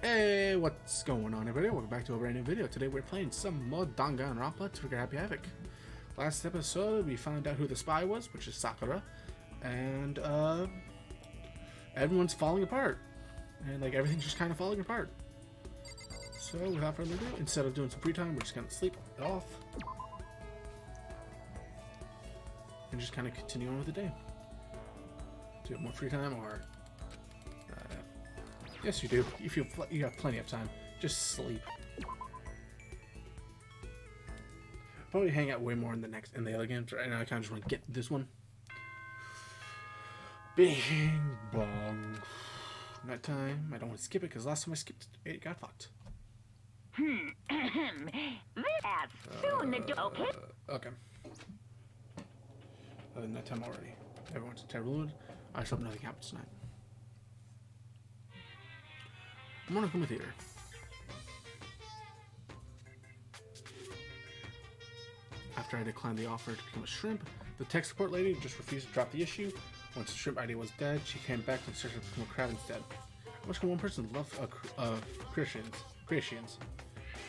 Hey, what's going on, everybody? Welcome back to a brand new video. Today we're playing some more Danganronpa to figure Happy Havoc. Last episode we found out who the spy was, which is Sakura, and everyone's falling apart, and like everything's just kind of falling apart. So without further ado, instead of doing some free time, we're just gonna sleep it off and just kind of continue on with the day. Do you have more free time, or? Yes, you do. You have plenty of time. Just sleep. Probably hang out way more in the other games. Right now, I kind of just want to get this one. Bing bong. Night time. I don't want to skip it because last time I skipped it got fucked. That's soon the okay. Okay. Nighttime already. Everyone's in terrible mood. I just hope nothing happens tonight. I'm gonna come with here. After I declined the offer to become a shrimp, the tech support lady just refused to drop the issue. Once the shrimp idea was dead, she came back and started to become a crab instead. How much can one person love creations? I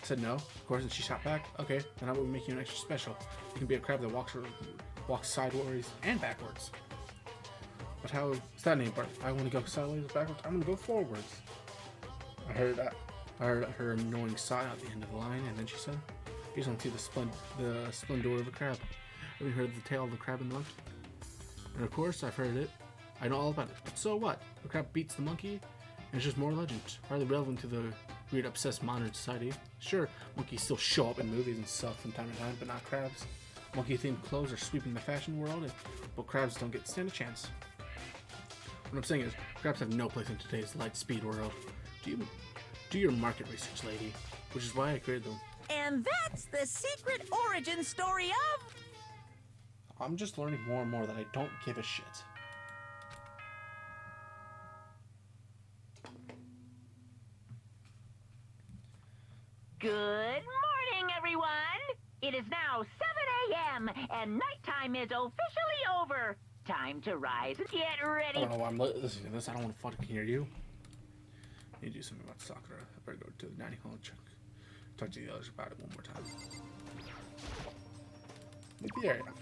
said no, of course, and she shot back. Okay, then I will make you an extra special. You can be a crab that walks sideways and backwards. But how is that any part? I want to go sideways or backwards. I'm gonna go forwards. I heard her annoying sigh at the end of the line, and then she said, "You just want to see the splendor of a crab. Have you heard the tale of the crab and the monkey?" And of course, I've heard it. I know all about it. But so what? The crab beats the monkey, and it's just more legend. Hardly relevant to the weird, obsessed modern society. Sure, monkeys still show up in movies and stuff from time to time, but not crabs. Monkey-themed clothes are sweeping the fashion world, but crabs don't stand a chance. What I'm saying is, crabs have no place in today's light-speed world. Do your market research, lady, which is why I created them. And that's the secret origin story of... I'm just learning more and more that I don't give a shit. Good morning, everyone! It is now 7 a.m. and nighttime is officially over. Time to rise and get ready. I don't know why I'm listening to this. I don't want to fucking hear you. I need to do something about Sakura. I better go to the dining hall and talk to the others about it one more time. Look at the area.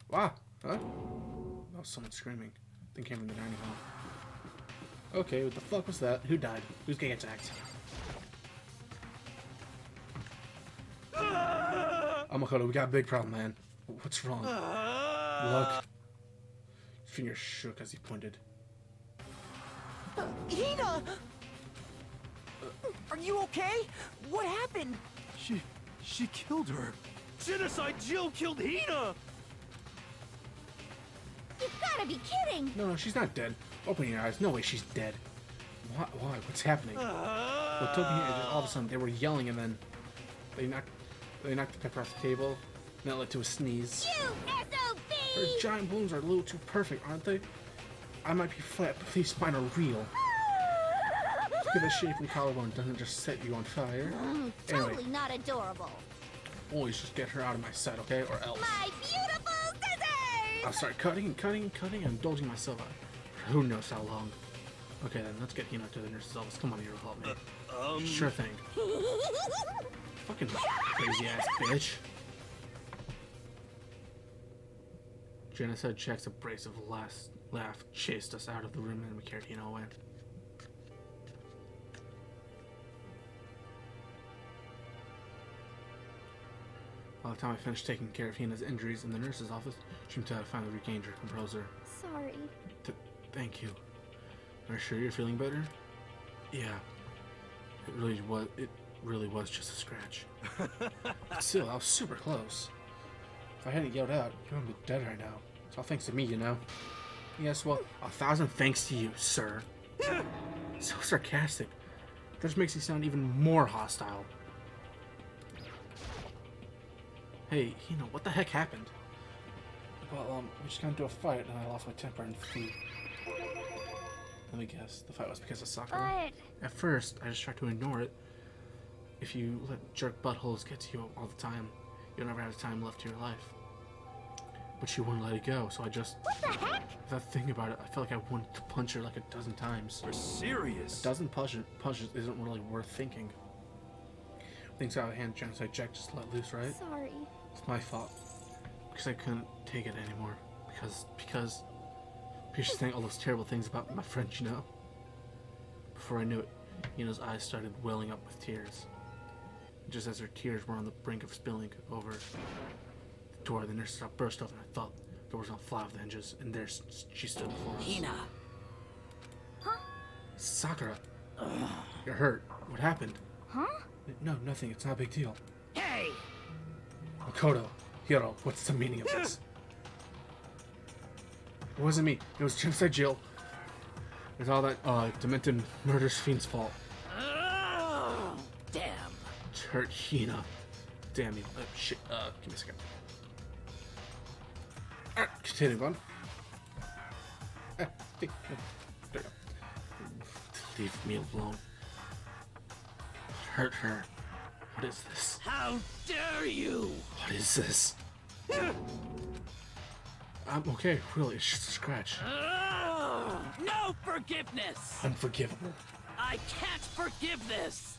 Wow. Huh? That was someone screaming. I think it came from the dining hall. Okay, what the fuck was that? Who died? Who's getting attacked? Oh my god, we got a big problem, man. What's wrong? Look. His finger shook as he pointed. Hina! Are you okay? What happened? She killed her. Genocide Jill killed Hina! You've gotta be kidding! No, she's not dead. Open your eyes. No way she's dead. Why? What's happening? What took me all of a sudden they were yelling, and then they knocked the pepper off the table, and that led to a sneeze. You SOB! Her giant balloons are a little too perfect, aren't they? I might be flat, but these mine are real. Look at the shapely collarbone doesn't just set you on fire. Totally Anyway, not adorable. always just get her out of my sight, okay? Or else. My beautiful scissors! I'll start cutting and indulging myself out for who knows how long. Okay then, let's get Hina to the nurse's office. Come on here, help me. Sure thing. Fucking crazy ass bitch. Genocide Jack's abrasive laugh chased us out of the room, and we carried Hina away. By the time I finished taking care of Hina's injuries in the nurse's office, she seemed to have finally regained her composure. Sorry. Thank you. Are you sure you're feeling better? Yeah. It really was just a scratch. Still, I was super close. If I hadn't yelled out, you wouldn't be dead right now. It's all thanks to me, you know. Yes, well, 1,000 thanks to you, sir. So sarcastic. That just makes you sound even more hostile. Hey, what the heck happened? Well, we just got into a fight, and I lost my temper and flew. Let me guess, the fight was because of Sakura. But... At first, I just tried to ignore it. If you let jerk buttholes get to you all the time, you'll never have time left to your life. But she wouldn't let it go, so I just... What the heck? That thing about it, I felt like I wanted to punch her like a dozen times. You're serious? A dozen punches isn't really worth thinking. Things out of hand, genocide Jack just let loose, right? Sorry. It's my fault. Because I couldn't take it anymore. Because she's saying all those terrible things about my friend, you know? Before I knew it, Hina's eyes started welling up with tears. Just as her tears were on the brink of spilling over the door, the nurse burst open. I thought there was a fly off the hinges, and there she stood before us. Hina. Sakura! You're hurt. What happened? Huh? No, nothing. It's not a big deal. Hey! Makoto, Hiro, what's the meaning of this? It wasn't me. It was Genocide Jill. It's all that demented murderous fiend's fault. Oh, damn. It's hurt Hina. Damn you. Shit. Give me a second. Alright, continue on. There you go. Leave me alone. Hurt her. What is this? How dare you? What is this? I'm okay, really. It's just a scratch. Oh, no forgiveness. Unforgivable. I can't forgive this.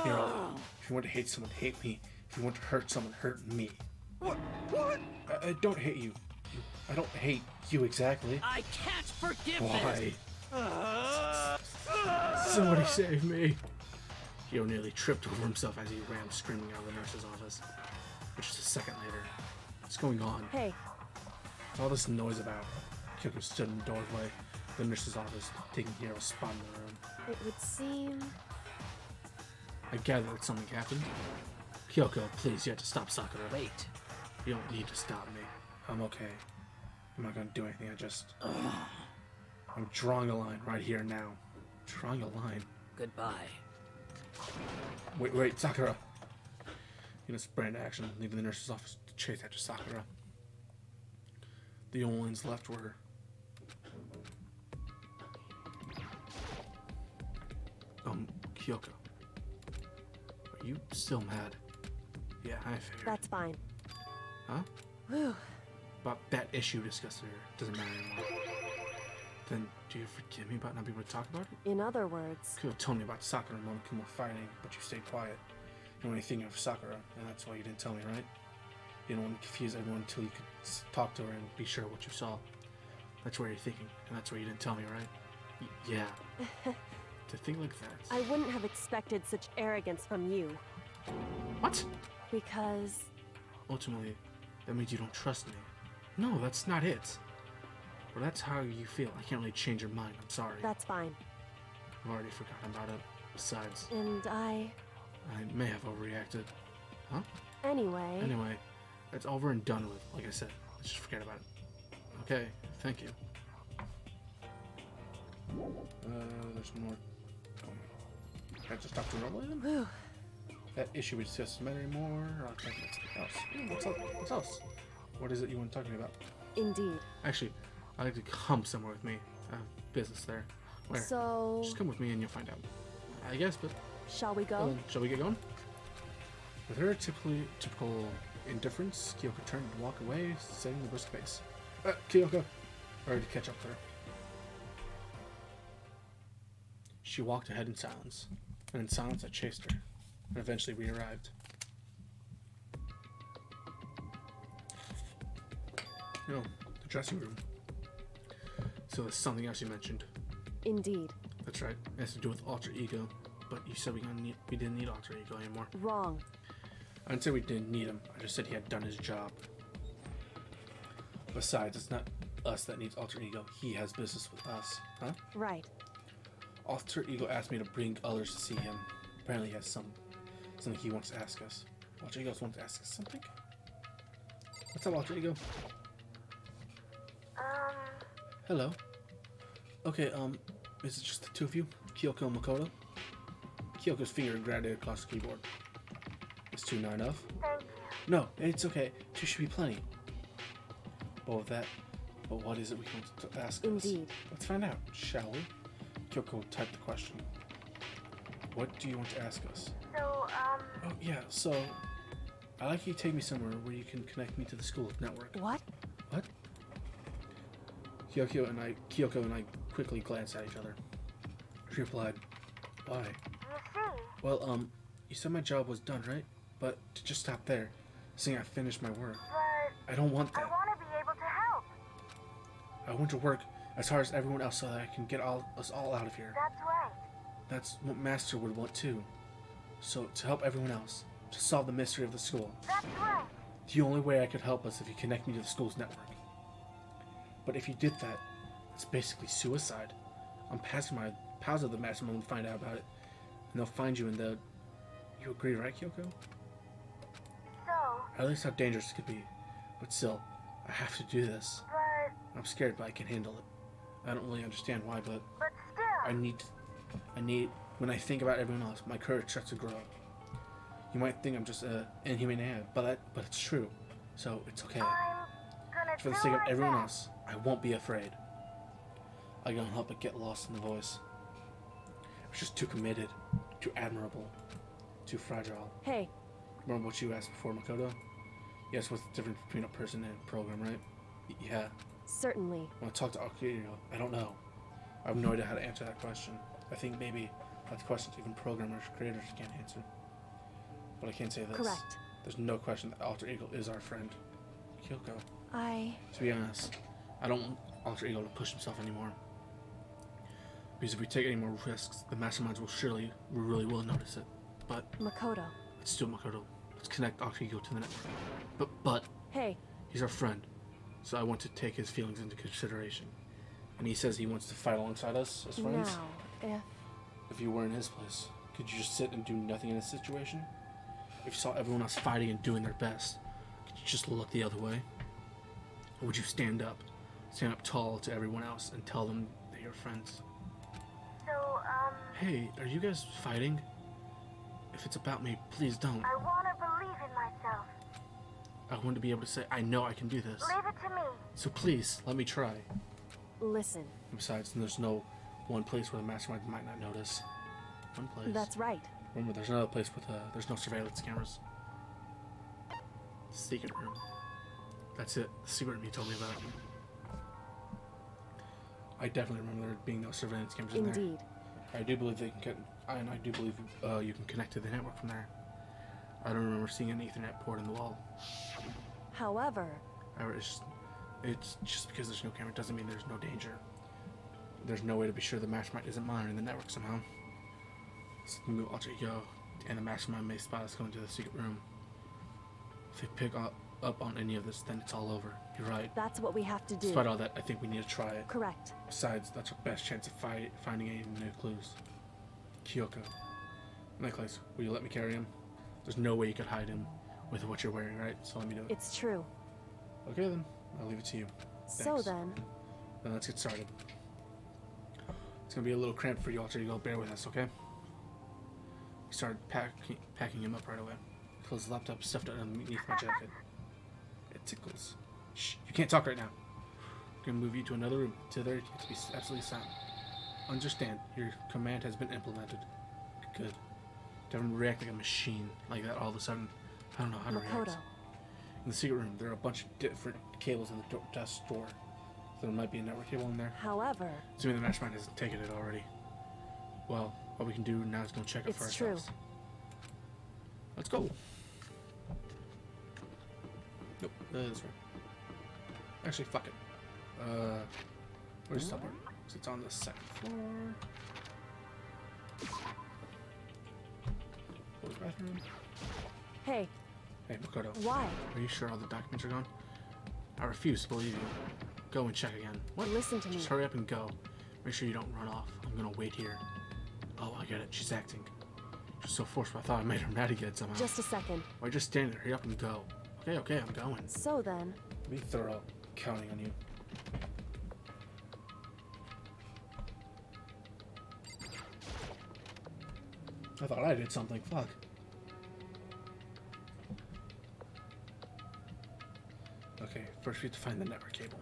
Hero, if you want to hate someone, hate me. If you want to hurt someone, hurt me. What? I don't hate you. I don't hate you exactly. I can't forgive Why? this. Somebody save me. Hiro nearly tripped over himself as he ran screaming out of the nurse's office. Which is a second later. What's going on? Hey, What's all this noise about? Kyoko stood in the doorway of the nurse's office, taking Hiro's spot in the room. it would seem... I gather that something happened. Kyoko, please, you have to stop Sakura. Wait. You don't need to stop me. I'm okay. I'm not gonna do anything, I'm drawing a line right here now. Drawing a line? Goodbye. Wait, Sakura! You know, sprang into action, leaving the nurse's office to chase after Sakura. The only ones left were... Kyoko. Are you still mad? Yeah, I figured. That's fine. Huh? Whew. About that issue discussed earlier. Doesn't matter anymore. Then, do you forgive me about not being able to talk about it? In other words, Could have told me about Sakura and Monokuma fighting, but you stayed quiet. You know anything of Sakura, and that's why you didn't tell me, right? You didn't want to confuse everyone until you could talk to her and be sure what you saw. That's where you're thinking, and that's why you didn't tell me, right? Yeah. To think like that. I wouldn't have expected such arrogance from you. What? Because... Ultimately, that means you don't trust me. No, that's not it. Well, that's how you feel. I can't really change your mind. I'm sorry. That's fine. I've already forgotten about it. Besides, And I may have overreacted. Huh? Anyway... Anyway, it's over and done with. Like I said, let's just forget about it. Okay, thank you. There's more. Can I just talk to her normally then? Whew. That issue we discussed matter anymore. Or I'll talk about something else. What's up? What's else? What is it you want to talk to me about? Indeed. Actually, I'd like to come somewhere with me. I have business there. Where? So... Just come with me and you'll find out. I guess, but Shall we go? shall we get going? With her typical indifference, Kyoko turned to walk away, setting the brisk pace. Kyoko! I already catch up to her. She walked ahead in silence, and in silence I chased her, and eventually we arrived. You know, the dressing room. So there's something else you mentioned. Indeed. That's right. It has to do with alter ego, but you said we didn't need alter ego anymore. Wrong. I didn't say we didn't need him. I just said he had done his job. Besides, it's not us that needs alter ego. He has business with us, huh? Right. Alter ego asked me to bring others to see him. Apparently, he has something he wants to ask us. Alter ego wants to ask us something. What's up, alter ego? Hello. Okay. Is it just the two of you, Kyoko and Makoto? Kyoko's finger grabbed across the keyboard. Is two not enough? Thank you. No, it's okay. Two should be plenty. But what is it we want to ask us? Indeed. Let's find out, shall we? Kyoko typed the question. What do you want to ask us? So, Oh, yeah, so... I'd like you to take me somewhere where you can connect me to the school network. What? What? Kyoko and I quickly glanced at each other. She replied, "Why?" You see, Well, you said my job was done, right? But to just stop there, saying I finished my work. but I don't want I that. want to be able to help. I want to work as hard as everyone else so that I can get us all out of here. That's right. That's what Master would want too. So, to help everyone else, to solve the mystery of the school. That's right. The only way I could help us if you connect me to the school's network. But if you did that, it's basically suicide. I'm passing my pals of the Master will find out about it, and they'll find you and they'll... You agree, right, Kyoko? So, At least how dangerous it could be. But still, I have to do this. but I'm scared, but I can handle it. I don't really understand why, but still. I need, when I think about everyone else, my courage starts to grow. You might think I'm just an inhuman man, but it's true. So it's okay. I'm gonna For the do sake of my everyone best. else, I won't be afraid. I can't help but get lost in the voice. I was just too committed, too admirable, too fragile. Hey, Remember what you asked before, Makoto? Yes, what's the difference between a person and a program, right? Yeah. certainly. When I talk to Akira, I don't know. I have no idea how to answer that question. I think maybe that's questions even programmers, creators can't answer. But I can say this. Correct. There's no question that Alter Ego is our friend. Kyoko. To be honest, I don't want Alter Ego to push himself anymore. Because if we take any more risks, the masterminds really will notice it. But Makoto. let's do it, Makoto. Let's connect Alter Ego to the network. But Hey, he's our friend, so I want to take his feelings into consideration. And he says he wants to fight alongside us as friends. now, If you were in his place, could you just sit and do nothing in this situation? If you saw everyone else fighting and doing their best, could you just look the other way? Or would you stand up tall to everyone else and tell them that you're friends? So, Hey, are you guys fighting? If it's about me, please don't. I want to believe in myself. I want to be able to say, I know I can do this. Leave it to me. So please, let me try. listen. And besides, there's no one place where the mastermind might not notice. One place. That's right. Remember, there's another place with there's no surveillance cameras. Secret room. That's it. The secret room you told me about. I definitely remember there being no surveillance cameras in there. Indeed. I do believe they can get, and I do believe you can connect to the network from there. I don't remember seeing an Ethernet port in the wall. However, However, it's just because there's no camera doesn't mean there's no danger. There's no way to be sure the mastermind isn't monitoring the network somehow. So we move Alter Ego, and the mastermind may spot us going to the secret room. If they pick up on any of this, then it's all over. You're right. that's what we have to do. Despite all that, I think we need to try it. Correct. Besides, that's our best chance of finding any new clues. Kyoko. Necklace, will you let me carry him? There's no way you could hide him with what you're wearing, right? So let me do it. It's true. Okay then, I'll leave it to you. So Thanks. then, Then let's get started. It's gonna be a little cramped for you, Alter Ego. Bear with us, okay? We started packing him up right away. Closed the laptop, stuffed it underneath my jacket. It tickles. Shh, you can't talk right now. I'm gonna move you to another room. To there, you have to be absolutely silent. Understand, your command has been implemented. Good. Don't react like a machine like that all of a sudden. I don't know how to react. Makoto. In the secret room, there are a bunch of different cables in the desk drawer. So there might be a network cable in there. However, Assuming the mastermind hasn't taken it already. Well, what we can do now is go check it for It's true. ourselves. Let's go. Nope, this way. Actually, fuck it. Where's the subway? 'Cause it's on the second floor. Close bathroom. hey, Hey, Makoto. why? Are you sure all the documents are gone? I refuse to believe you. Go and check again. What? Listen to me. Just hurry up and go. Make sure you don't run off. I'm gonna wait here. Oh, I get it. She's acting. She's so forceful. I thought I made her mad again somehow. Just a second. Why just stand there? Hurry up and go. Okay, I'm going. So then, Be thorough. Counting on you. I thought I did something. Fuck. Okay, first we have to find the network cable.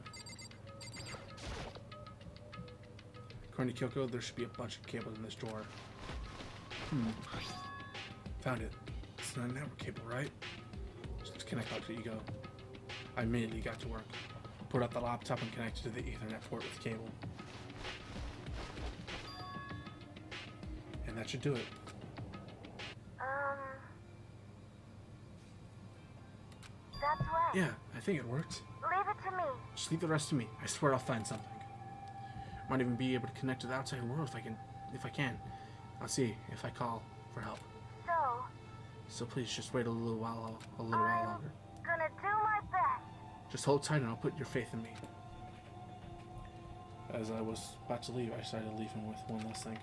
According to Kyoko, there should be a bunch of cables in this drawer. Found it. It's not a network cable, right? connect Alter Ego. I immediately got to work. Put out the laptop and connected to the Ethernet port with cable. And that should do it. That's right. Yeah, I think it worked. Leave it to me. Just leave the rest to me. I swear I'll find something. Might even be able to connect to the outside world if I can. I'll see if I call for help. So please just wait a little while longer. Gonna do my best. Just hold tight and I'll put your faith in me. As I was about to leave, I decided to leave him with one last thing.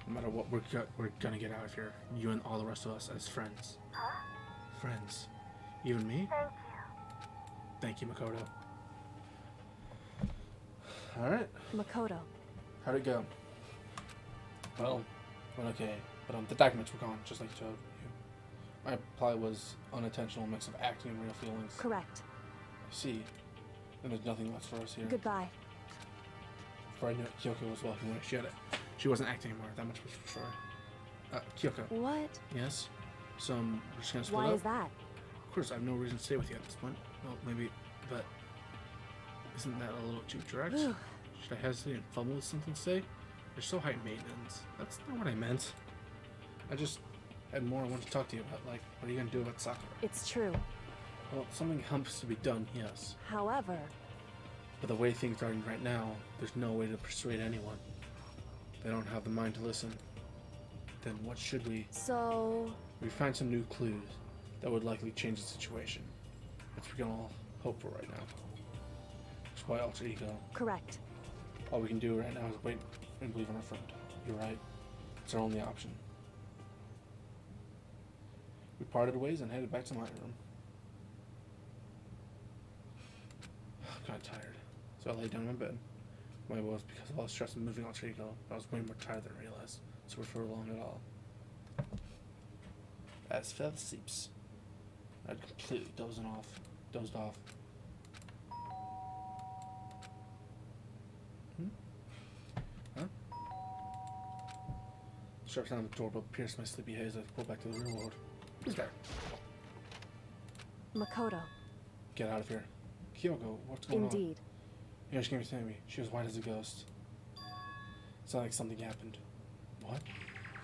No matter what, we're gonna get out of here. You and all the rest of us as friends. Huh? Friends. Even me? Thank you. Thank you, Makoto. Alright. Makoto. How'd it go? Well, went okay. But the documents were gone, just like you told you. My reply was unintentional mix of acting and real feelings. Correct. I see. And there's nothing left for us here. Goodbye. Before I knew it, Kyoko was walking away. She wasn't acting anymore. That much was for sure. Kyoko. What? Yes? So we're just gonna split Why up? is that? Of course, I have no reason to stay with you at this point. Well, maybe, but isn't that a little too direct? Should I hesitate and fumble with something to say? You're so high maintenance. That's not what I meant. I just had more I wanted to talk to you about, like, what are you gonna do about Sakura? It's true. Well, something has to be done, yes. However, But the way things are right now, there's no way to persuade anyone. They don't have the mind to listen. Then what should we? so We find some new clues that would likely change the situation. That's what we can all hope for right now. That's why Alter Ego. correct. All we can do right now is wait and believe in our friend. You're right. It's our only option. We parted ways and headed back to my room. I'm kind of tired, so I lay down in my bed. Why was because of all the stress of moving Alter Ego, I was way more tired than I realized, so we're for long at all. As fell sleeps, I'd completely dozed off. Huh? Sharp sound of the doorbell pierced my sleepy haze as I pulled back to the real world. Who's there? Makoto. Get out of here. Kyoko, what's going on? Indeed. Yeah, she came to me. She was white as a ghost. It sounded like something happened. What?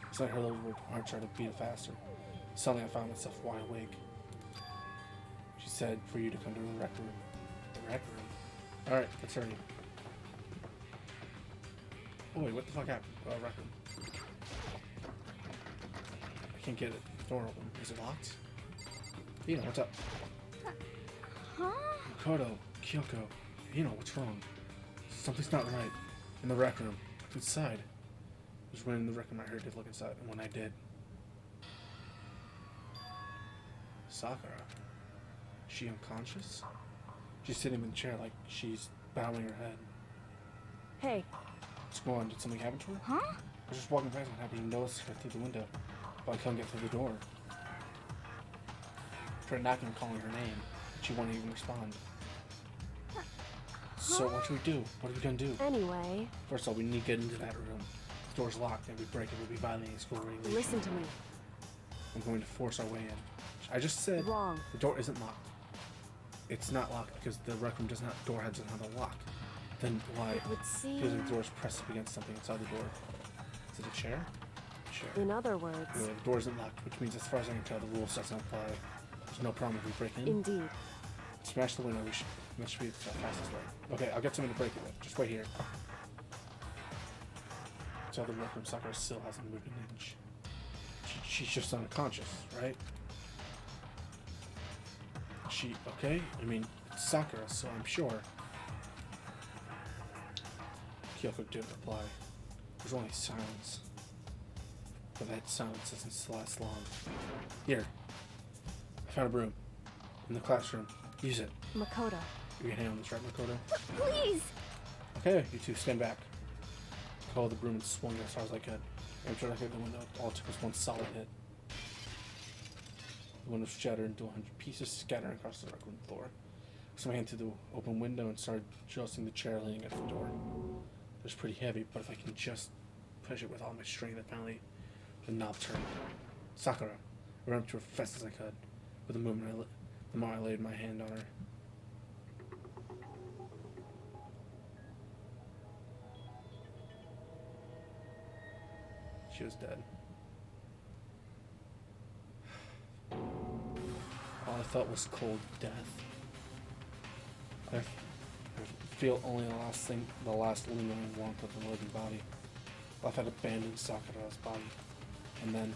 It's like her little heart started to beat faster. Suddenly I found myself wide awake. She said for you to come to the rec room. The rec room? Alright, let's hurry. Oh wait, what the fuck happened? Rec room. I can't get it. Door open. Is it locked? Hino, what's up? Huh? Makoto, Kyoko, Hino, what's wrong? Something's not right. In the rec room. Inside. Just when in the rec room I heard to look inside, and when I did. Sakura. Is she unconscious? She's sitting in the chair like she's bowing her head. Hey, What's going on? Did something happen to her? Huh? I was just walking past and happened to notice her through the window, but I couldn't get through the door. Tried knocking and calling her name, but she wouldn't even respond. So what should we do? What are we gonna do? anyway, First of all, we need to get into that room. The door's locked, and if we break it, we'll be violating school regulations. listen to me. I'm going to force our way in. I just said Wrong. the door isn't locked. It's not locked because the rec room doesn't have door doesn't have a lock. Then why? It would Because seem. the door is pressed up against something inside the door. Is it a chair? Chair. In other words, Yeah, the door isn't locked, which means as far as I can tell, the rule doesn't apply. There's no problem if we break in. indeed. Smash the window. That should be the fastest way. Okay, I'll get someone to break it with. Just wait here. So the rec room Sakura still hasn't moved an inch. She's just unconscious, right? She okay? I mean, it's Sakura, so I'm sure. Kyoko didn't reply. There's only silence. But that silence doesn't last long. Here. I found a broom. In the classroom. Use it. Makoto. You can handle this, right, Makoto? Please! Okay, you two stand back. I called the broom and swung it as far as I could. Aimed directly at the window. All it took was one solid hit. The window shattered into 100 pieces, scattering across the rec room floor. So I went to the open window and started adjusting the chair leaning against the door. It was pretty heavy, but if I can just push it with all my strength, apparently the knob turned. Sakura, I ran up to her as fast as I could. But the more I laid my hand on her. She was dead. All I felt was cold death. I feel only the last lingering warmth of the living body. Life had abandoned Sakura's body. And then...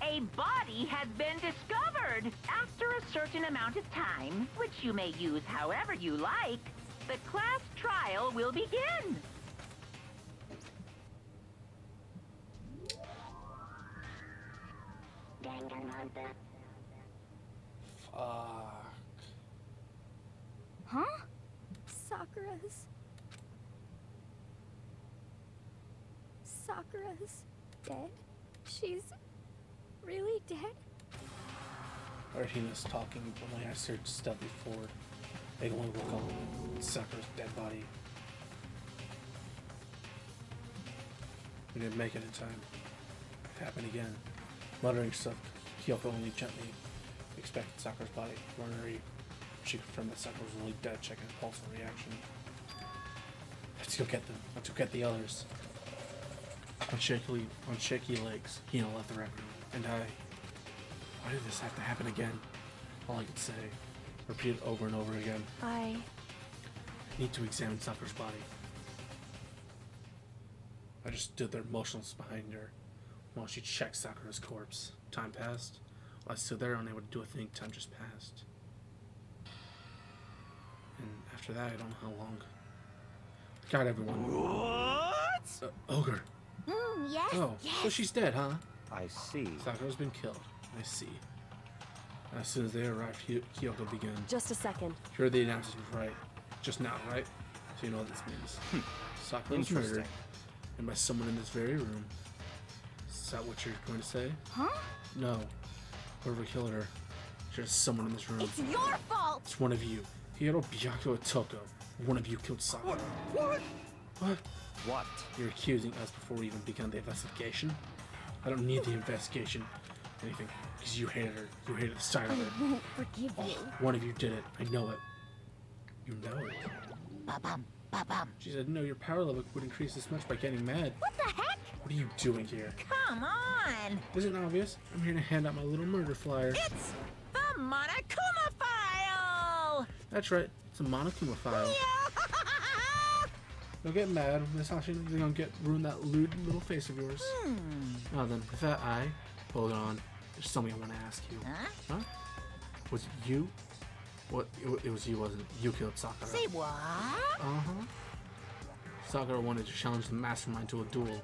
A body has been discovered. After a certain amount of time, which you may use however you like, the class trial will begin. Danganronpa. Fuck. Huh? Sakura's dead? She's really dead? I heard Hina's talking, but my eyes searched steadily forward. They only look on Sakura's dead body. We didn't make it in time. It happened again. Muttering stuff, Kyoko only gently inspected Sakura's body. Wondering if she confirmed that Sakura was really dead, checking her pulse and reaction. Let's go get them. Let's go get the others. On shaky legs, Hina left the rec room, and why did this have to happen again? All I could say, repeated over and over again. I Need to examine Sakura's body. I just stood there motionless behind her while she checked Sakura's corpse. Time passed. While I stood there unable to do a thing, time just passed. And after that, I don't know how long. God, everyone. What? Ogre. Yes. Oh, so she's dead, huh? I see. Sakura's been killed. I see. As soon as they arrived, Kyoko began. just a second. Sure, the analysis was right. Just now, right? So you know what this means. Sakura was murdered. Interesting. And by someone in this very room. Is that what you're going to say? Huh? No. Whoever killed her. Just someone in this room. It's your fault! It's one of you. Hiro, Byako, Toko. One of you killed Sakura. What? What? What? You're accusing us before we even begun the investigation? I don't need the investigation. Anything. Because you hated her. You hated the sight of I her. won't forgive you. One of you did it. I know it. You know it. Ba-bum, ba-bum. Jeez, I didn't know your power level would increase this much by getting mad. What the heck? What are you doing here? Come on! Isn't it obvious? I'm here to hand out my little murder flyer. It's the Monokuma file! That's right. It's a Monokuma file. Don't get mad. Miss Hashi, you're gonna ruin that lewd little face of yours. Now then, with that hold on. There's something I want to ask you. Huh? Was it you? What? It was you, wasn't it? You killed Sakura. Say what? Uh-huh. Sakura wanted to challenge the mastermind to a duel.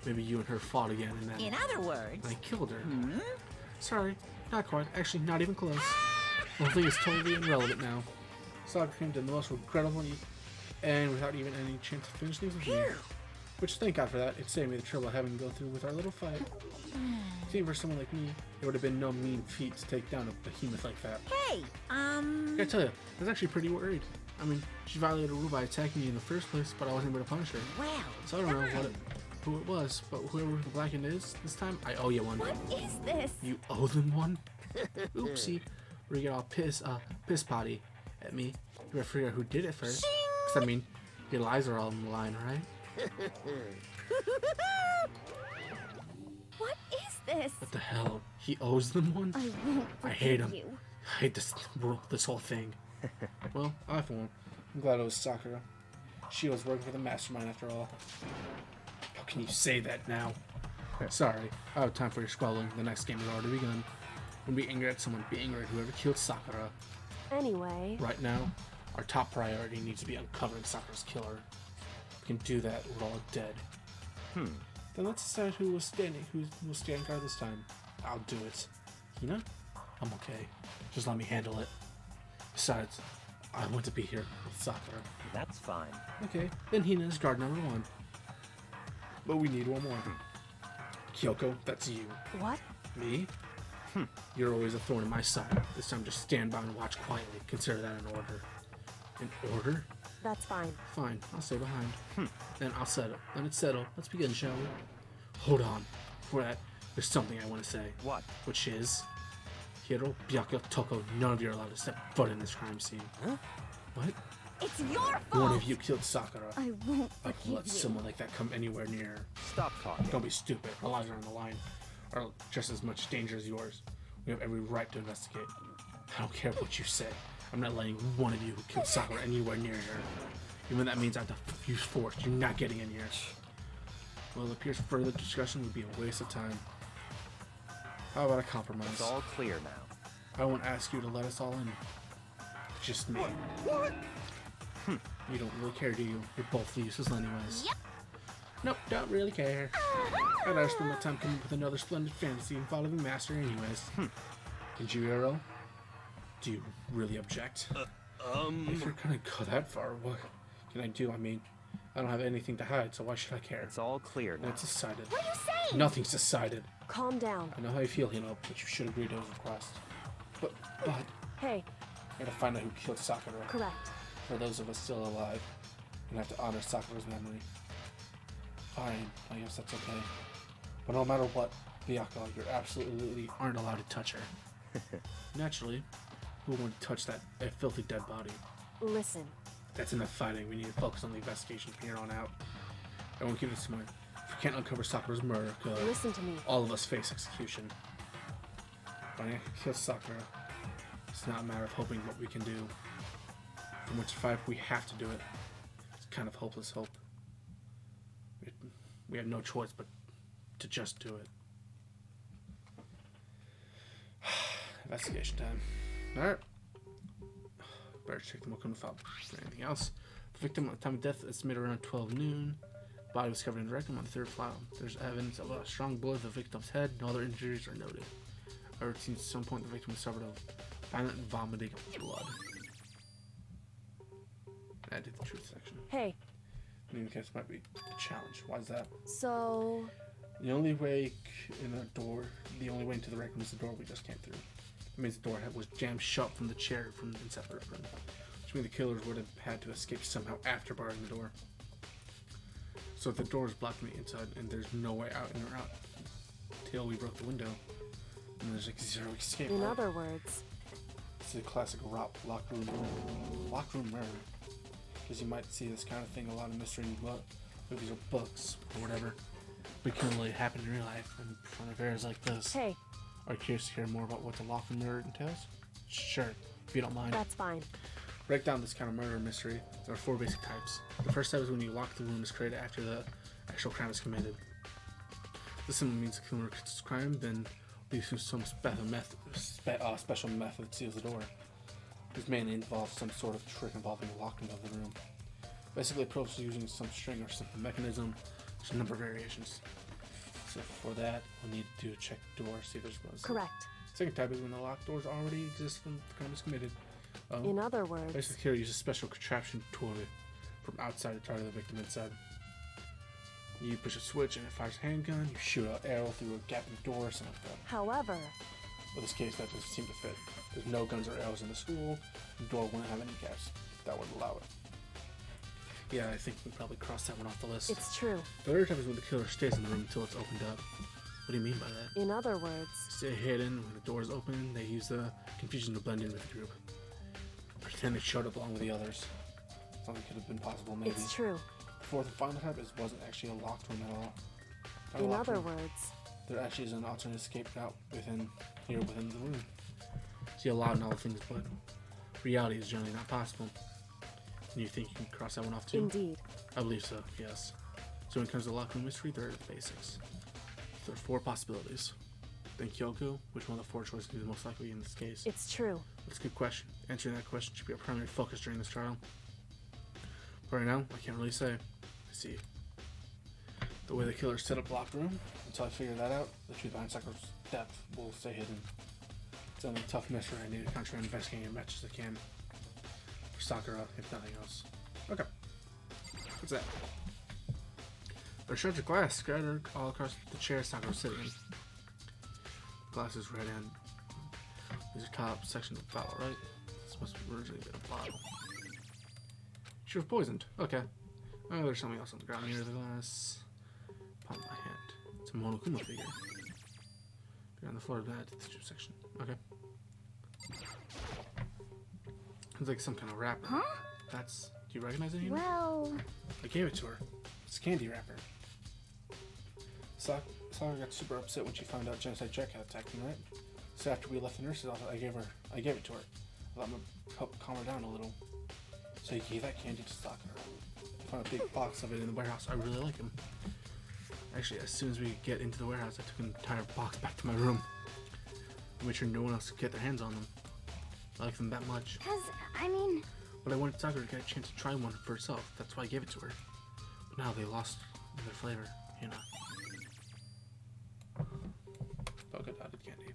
Maybe you and her fought again and then In other words, I killed her. Sorry, not quite. Actually, not even close. The whole thing is totally irrelevant now. Sakura came to the most regrettable and without even any chance to finish things with me. Which, thank God for that. It saved me the trouble of having to go through with our little fight. See, for someone like me, it would have been no mean feat to take down a behemoth like that. hey, I gotta tell you, I was actually pretty worried. I mean, she violated a rule by attacking me in the first place, but I wasn't able to punish her. well, So I don't know who it was, but whoever the blackened is this time, I owe you one. What is this? You owe them one? Oopsie. We get all piss potty at me. You better figure out who did it first. 'Cause I mean, your lies are all on the line, right? What is this? What the hell? He owes them one? I won't I hate forgive him. you. I hate this whole thing. Well, I for one, I'm glad it was Sakura. She was working for the mastermind after all. How can you say that now? Sorry, I have time for your squabbling. The next game has already begun. When we angry at someone, be angry at whoever killed Sakura. Anyway, Right now, our top priority needs to be uncovering Sakura's killer. If we can do that, we're all dead. Then let's decide who will stand guard this time. I'll do it. Hina? I'm okay. Just let me handle it. Besides, I want to be here with Sakura. That's fine. Okay, then Hina is guard number 1. But we need one more. Kyoko, that's you. what? Me? You're always a thorn in my side. This time just stand by and watch quietly. Consider that an order. An order? That's fine. Fine, I'll stay behind. Then I'll settle. Then it's settled. Let's begin, shall we? Hold on. Before that, there's something I want to say. What? Which is, Hiro, Byakuya, Toko, none of you are allowed to step foot in this crime scene. Huh? What? It's your fault. One of you killed Sakura. I won't I've forgive let you. someone like that come anywhere near. Stop talking. Don't be stupid. Our lives are on the line. Are just as much danger as yours. We have every right to investigate. I don't care what you say. I'm not letting one of you who killed Sakura anywhere near her. Even that means I have to use force. You're not getting in here. Well, it appears further discussion would be a waste of time. How about a compromise? It's all clear now. I won't ask you to let us all in. Just me. What? You don't really care, do you? You're both useless anyways. Yep. Nope, don't really care. I'd rather spend my time coming up with another splendid fantasy and following the master anyways. Did you, Arrow? Do you really object? If you're gonna go that far, what can I do? I mean, I don't have anything to hide, so why should I care? It's all clear now. It's decided. What are you saying? Nothing's decided. Calm down. I know how you feel, but you should agree to his request. But, Hey, I gotta find out who killed Sakura. correct. For those of us still alive, we have to honor Sakura's memory. Fine, I guess that's okay. But no matter what, Byakuya, you absolutely aren't allowed to touch her. Naturally, who would want to touch that filthy dead body? Listen, That's enough fighting. We need to focus on the investigation from here on out. I won't keep this in mind. If we can't uncover Sakura's murder, listen to me. all of us face execution. Finding I can kill Sakura. It's not a matter of hoping what we can do. From which five we have to do it. It's kind of hopeless hope. We have no choice but to just do it. Investigation time. Alright. Better check the Mokono file for anything else. The victim at the time of death estimated around 12 noon. Body was covered in rectum on the third file. There's evidence of a strong blow to the victim's head. No other injuries are noted. However, it seems at some point the victim was suffered of violent vomiting of blood. I did the truth section. Hey, In any case, might be a challenge. Why is that? so The only way the only way into the rec room is the door we just came through. It means the door was jammed shut from the chair from inside the rec room, which means the killers would have had to escape somehow after barring the door. So if the door is blocked from the inside and there's no way out in or out till we broke the window, then there's like zero escape. in right? other words, It's a classic locker room murder. Because you might see this kind of thing, a lot of mystery movies or books or whatever. But it can really happen in real life in front of areas like this. hey, Are you curious to hear more about what the locker room murder entails? Sure, if you don't mind. that's fine. Break down this kind of murder mystery. There are 4 basic types. The first type is when you lock the room is created after the actual crime is committed. This simply means the killer commits crime, then leaves some special method seals the door. This mainly involves some sort of trick involving the locking of the room. Basically, approach using some string or simple mechanism. There's a number of variations. So for that, we'll need to check the door, see if there's one. Correct. Second type is when the locked doors already exist when the crime is committed. In other words, Basically, the killer uses a special contraption tool from outside to target the victim inside. You push a switch and it fires a handgun. You shoot an arrow through a gap in the door or something like that. however, In this case, that doesn't seem to fit. There's no guns or arrows in the school. The door wouldn't have any gaps. That would allow it. Yeah, I think we probably crossed that one off the list. it's true. The third type is when the killer stays in the room until it's opened up. What do you mean by that? In other words, Stay hidden. When the door is open, they use the confusion to blend in with the group. Pretend they showed up along with the others. Something could have been possible, maybe. it's true. The fourth and final type wasn't actually a locked room at all. Not a In locked other room. words, There actually is an alternate escape route within the room. See a lot of novel things, but reality is generally not possible. And you think you can cross that one off too? indeed. I believe so, yes. So when it comes to locker room mystery, there are the basics. There are 4 possibilities. Think Kyoko, which one of the 4 choices is most likely in this case? It's true. That's a good question. Answering that question should be our primary focus during this trial. But right now, I can't really say. I see. The way the killer set up the locked room, until I figure that out, the truth behind Sakura's death will stay hidden. It's only a tough mystery I need to concentrate on investigating as much as I can. For Sakura, if nothing else. Okay. What's that? There are shards of glass scattered all across the chair Sakura was sitting in. Glass is red and these are top section of the file, right? This must have originally been a plot. She was poisoned. Okay. Oh, there's something else on the ground near the glass. Palm of my hand. It's a Monokuma figure. They're on the floor of that section. Okay. It's like some kind of wrapper. Huh? That's. Do you recognize it? Hina? Well, I gave it to her. It's a candy wrapper. Sakura got super upset when she found out Genocide Jack had attacked me, right? So after we left the nurse's office, I gave it to her. I thought it would help calm her down a little. So he gave that candy to Sakura. I found a big box of it in the warehouse. I really like him. Actually, as soon as we get into the warehouse, I took an entire box back to my room. I made sure no one else could get their hands on them. I like them that much. I mean, But I wanted Sakura to get a chance to try one for herself. That's why I gave it to her. But now they lost their flavor, you know. Polka dotted candy.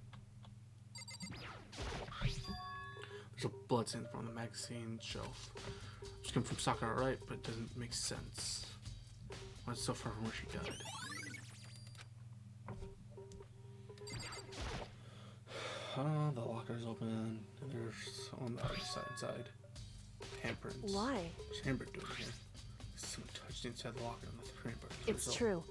There's a blood stain on the magazine shelf. It's coming from Sakura, right? But it doesn't make sense. Why it's so far from where she died? The locker's open, and there's on the other side handprints. Why? There's handprint doing here. Someone touched inside the locker on the handprint. It's true.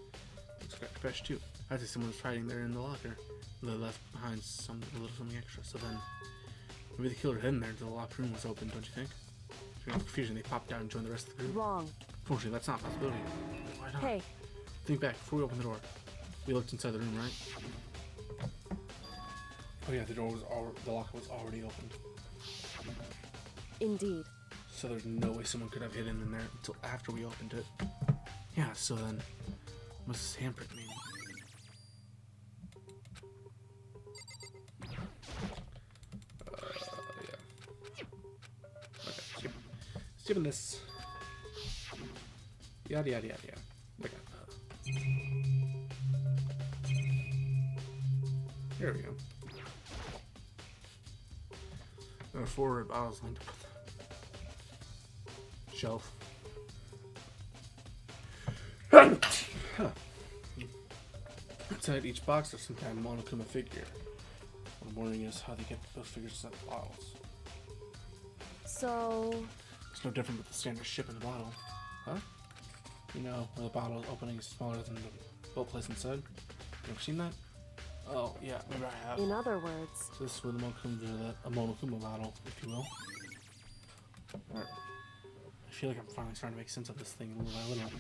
It's got fish too. I think someone was hiding there in the locker. They left behind a little something extra. So then, maybe the killer hid in there until the locker room was open. Don't you think? If you're in confusion, they popped out and joined the rest of the group. Wrong. Unfortunately, that's not a possibility. Why not? Hey, Think back before we opened the door. We looked inside the room, right? Oh yeah, the locker was already opened. indeed. So there's no way someone could have hidden in there until after we opened it. Yeah, so then, what's this handprint mean? Yeah. Okay, skipping this. Yada yada yada yada. Okay. Here we go. There are 4 red bottles lined up with the shelf. Inside each box there's some kind of Monokuma figure. What I'm wondering is how they get those figures inside the bottles. So, It's no different with the standard ship in the bottle. Huh? You know, where the bottle opening is smaller than the boat place inside? You ever seen that? Oh, yeah, maybe I have. in other words, So this is where the a Monokuma bottle, if you will. Alright. I feel like I'm finally starting to make sense of this thing little by little.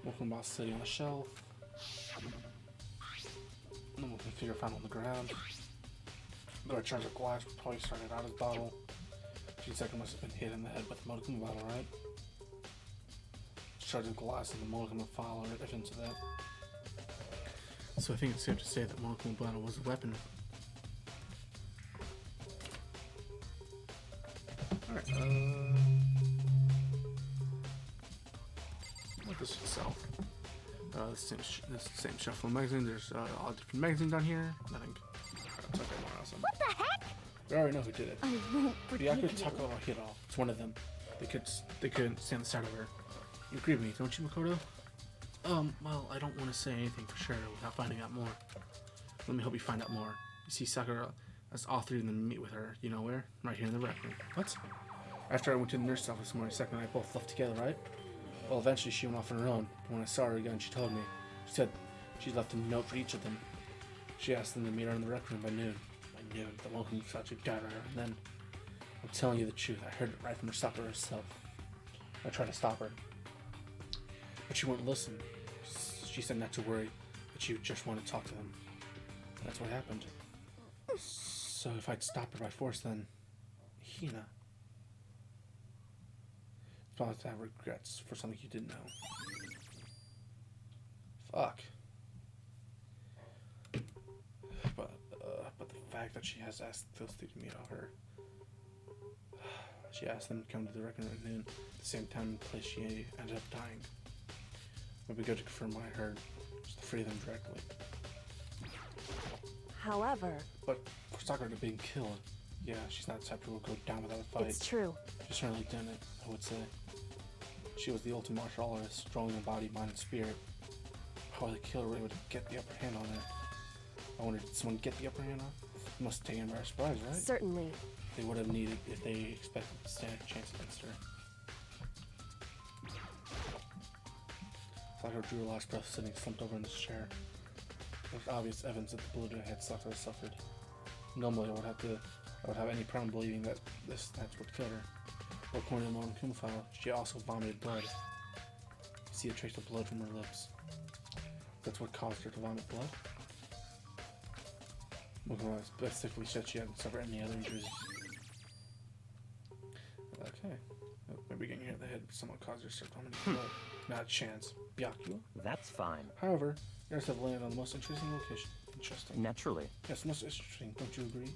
Monokuma bottle sitting on the shelf. The Monokuma figure found on the ground. The right charge of glass probably started out as bottle. G-Second must have been hit in the head with the Monokuma bottle, right? Charge of glass and the Monokuma file are evidence of that. So I think it's safe to say that Monokuma bottle was a weapon. Alright, what this itself? This same shelf of magazines. There's all different magazines down here. Nothing. It's okay, more awesome. what the heck? We already know who did it. I won't The forgive Yaku you. Takao Hiro. It's one of them. They couldn't stand the sight of her. You agree with me, don't you, Makoto? Well, I don't want to say anything for sure without finding out more. Let me help you find out more. You see, Sakura, that's all 3 of them meet with her. You know where? Right here in the rec room. What? After I went to the nurse's office this morning, Sakura and I both left together, right? Well, eventually she went off on her own. But when I saw her again, she told me. She said she'd left a note for each of them. She asked them to meet her in the rec room by noon. By noon, the local subject got her, and then, I'm telling you the truth, I heard it right from her Sakura herself. I tried to stop her, but she wouldn't listen. She said not to worry, but she just wanted to talk to them. That's what happened. So if I'd stopped her by force, then Hina. It's probably to have regrets for something you didn't know. Fuck. But the fact that she has asked those 2 to meet her. She asked them to come to the record at noon, the same time and place she ended up dying. It would be good to confirm what I heard, just to free them directly. however, But for Sakura to being killed, yeah, she's not the type who will go down without a fight. it's true. She certainly didn't, I would say. She was the ultimate martial artist, strong in body, mind, and spirit. How the killer was able to get the upper hand on her? I wonder, did someone get the upper hand on her? It must have taken her by surprise, right? Certainly. They would have needed if they expected to stand a chance against her. Sakura drew a last breath, sitting slumped over in his chair. There was obvious evidence that the bullet had Sakura suffered. Normally, I would have any problem believing that that's what killed her. But according to the Mormon file, she also vomited blood. You see a trace of blood from her lips. That's what caused her to vomit blood. Well, specifically said she hadn't suffered any other injuries. Okay. Maybe getting hit in the head somewhat caused her to start vomiting blood. Not a chance. Byakuya. That's fine. However, yours have landed on the most interesting location. Interesting. Naturally. Yes, most interesting. Don't you agree?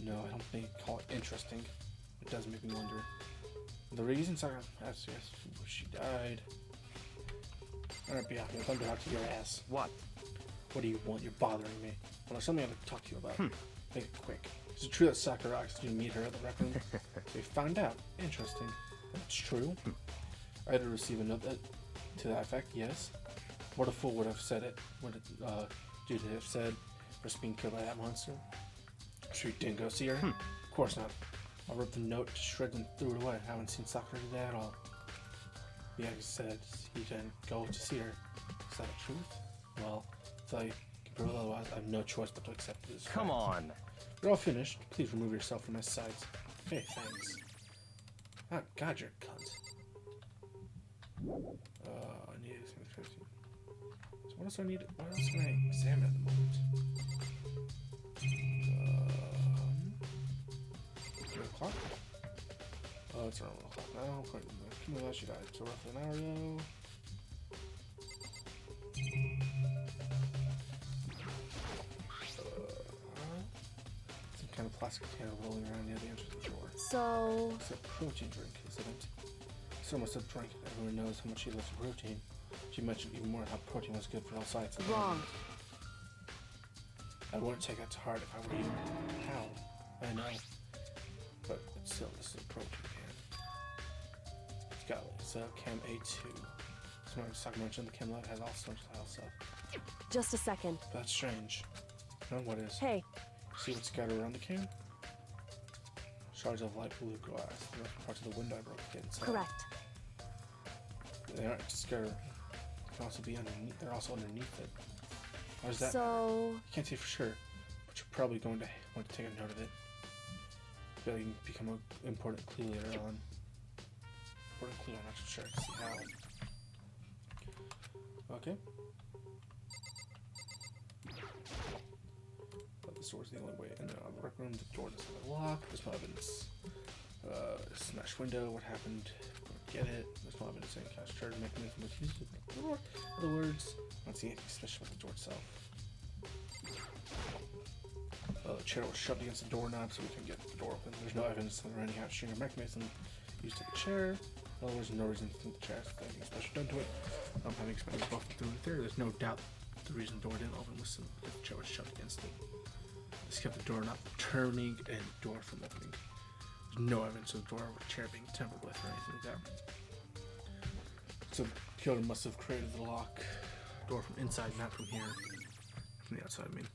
No, I don't think call it interesting. It does make me wonder. The reason Sakura asked yes, she died. Alright, Byakuya, time to talk to your ass. What? What do you want? You're bothering me. Well, there's something I have to talk to you about. Make it quick. Is it true that Sakura asked you to meet her at the rec room? We found out. Interesting. That's true. I had to receive a note to that effect, yes. What a fool would have said it. Would you have said for being killed by that monster? Sure you didn't go see her? Of course not. I wrote the note to shreds and threw it away. I haven't seen Sakura do that at all. Yeah, he said he didn't go to see her. Is that the truth? Well, if I can prove otherwise, I have no choice but to accept this. Come on. You're all finished. Please remove yourself from my sights. Okay, thanks. Oh, God, you're a cunt. I need something 50. So what else do I need? What else can I examine at the moment? 3 o'clock? Oh, it's around 1 o'clock now. Kimura, she died so roughly an hour ago. Some kind of plastic container rolling around near the entrance of the door. So... It's a protein drink, isn't it? Someone said drink it. Everyone knows how much she loves protein. She mentioned even more how protein was good for all sides. Wrong. I wouldn't take that to heart if I were you. How? I know. But still, this is a protein can. It's a Chem A2. Someone mentioned the Chem Lab has all sorts of health stuff. Just a second. That's strange. No, what is? Hey, See what's scattered around the can? Shards of light blue glass. The rest parts of the window I broke again. correct. They aren't just scattered. They can also be underneath. They're also underneath it. What is that? So... You can't say for sure, but you're probably going to want to take a note of it. Maybe you can become an important clue later on. Important clue, I'm not sure. See how. Okay. But this door's the only way in and out of the rec room. The door doesn't have a lock. There's no evidence. Smashed window. What happened? Get it. There's no evidence any kind of charge mechanism was used to break the door. In other words, I don't see anything special with the door itself. The chair was shoved against the doorknob so we can get the door open. There's no evidence that there any kind of string or mechanism used to the chair. In other words, no reason to think the chair has anything special done to it. Having expanded both through the theory, there's no doubt the reason the door didn't open was because the chair was shoved against it. This kept the doorknob from turning and the door from opening. There's no evidence of the door or chair being tampered with or anything like that. So the killer must have created the lock door from inside, not from here. From the outside, I mean.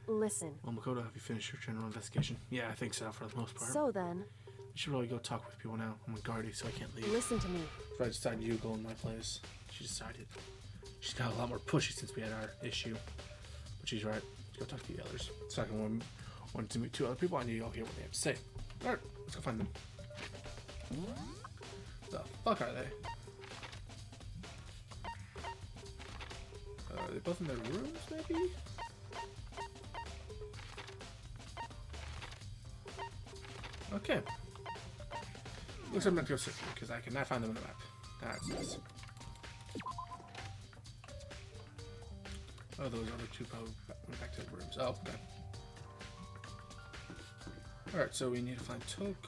Listen. Well, Makoto, have you finished your general investigation? Yeah, I think so, for the most part. So then... You should probably go talk with people now. I'm with Guardy, so I can't leave. Listen to me. So I decided you go in my place. She decided. She's got a lot more pushy since we had our issue. But she's right. Let's go talk to the others. Second one, wanted to meet 2 other people. I need to go hear what they have to say. Alright, let's go find them. The fuck are they? Are they both in their rooms, maybe? Okay. Looks like I'm not going to go searching because I cannot find them on the map. That's nice. Oh, those other 2 probably went back to the rooms. Oh, okay. Alright, so we need to find Toko. I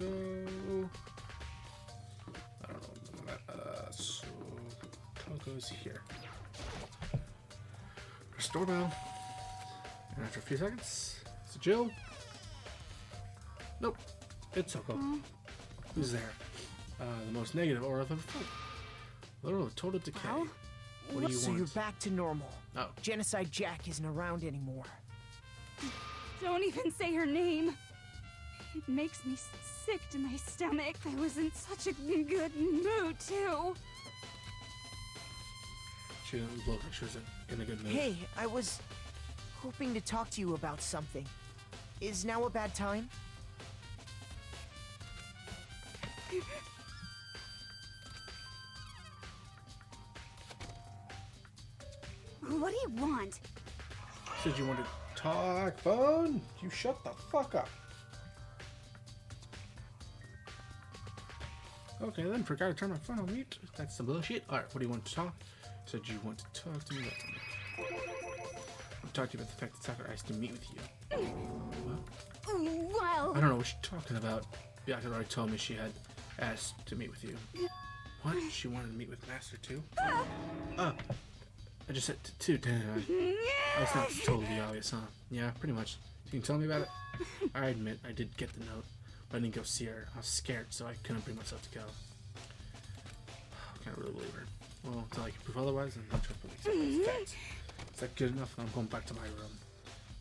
don't know on the map. So Toko's here. Press doorbell. And after a few seconds, it's Jill. Nope. It's Toko. Who's there? The most negative aura I've ever felt. Literally total decay. Well, What do you so want? you're back to normal. Oh. Genocide Jack isn't around anymore. Don't even say her name. It makes me sick to my stomach. I was in such a good mood, too. She didn't look like she was in a good mood. Hey, I was hoping to talk to you about something. Is now a bad time? What do you want? Said you wanted to talk, phone? You shut the fuck up. Okay then, forgot to turn my phone on mute. That's some bullshit. Alright, what do you want to talk? Said you want to talk to me about something. I'm talking to you about the fact that Sakura asked to meet with you. What? Well, I don't know what she's talking about. Bianca already told me she had asked to meet with you. What? She wanted to meet with Master too? I just said two, didn't I? That's not totally obvious, huh? Yeah, pretty much. You can tell me about it? I admit, I did get the note, but I didn't go see her. I was scared, so I couldn't bring myself to go. I can't really believe her. Well, until I can prove otherwise, I'm not trying to believe that. Is that good enough? I'm going back to my room.